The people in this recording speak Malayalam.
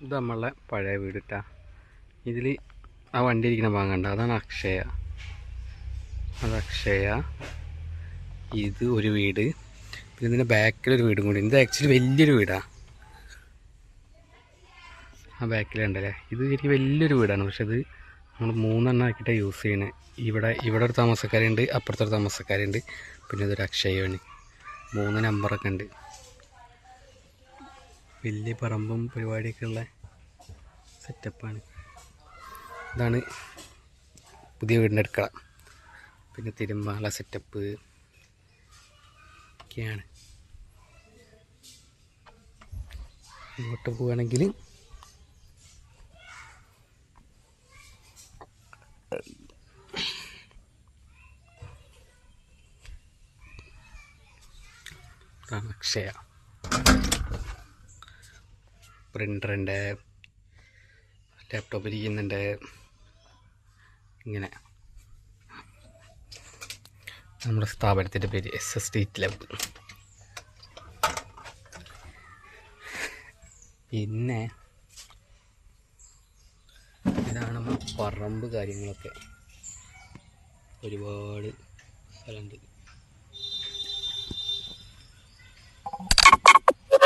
ഇത് നമ്മളെ പഴയ വീട് കേട്ടാ. ഇതിൽ ആ വണ്ടി ഇരിക്കുന്ന ഭാഗം കണ്ട, അതാണ് അക്ഷയ. അത് അക്ഷയ. ഇത് ഒരു വീട്, പിന്നെ ഇതിൻ്റെ ബാക്കിലൊരു വീടും കൂടി. ഇത് ആക്ച്വലി വലിയൊരു വീടാണ്. ആ ബാക്കിലുണ്ടല്ലേ, ഇത് ശരിക്കും വലിയൊരു വീടാണ്. പക്ഷെ അത് നമ്മൾ 3 ആക്കിയിട്ടാണ് യൂസ് ചെയ്യണത്. ഇവിടെ ഒരു താമസക്കാരുണ്ട്, അപ്പുറത്തൊരു താമസക്കാരുണ്ട്, പിന്നെ ഇതൊരു അക്ഷയമാണ്. 3 നമ്പറൊക്കെ ഉണ്ട്. വലിയ പറമ്പും പരിപാടിയൊക്കെ ഉള്ള സെറ്റപ്പാണ്. ഇതാണ് പുതിയ വീടിൻ്റെ അടുക്കള. പിന്നെ തിരുമ്പാല സെറ്റപ്പ് ഒക്കെയാണ്. ഇങ്ങോട്ട് പോവുകയാണെങ്കിൽ അക്ഷയ. പ്രിൻ്ററുണ്ട്, ലാപ്ടോപ്പ് ഇരിക്കുന്നുണ്ട്. ഇങ്ങനെ നമ്മുടെ സ്ഥാപനത്തിൻ്റെ പേര് SS സ്ട്രീറ്റ് ലാബ്. പിന്നെ ഇതാണ് നമ്മൾ പറമ്പ് കാര്യങ്ങളൊക്കെ. ഒരുപാട് സ്ഥലമുണ്ട്.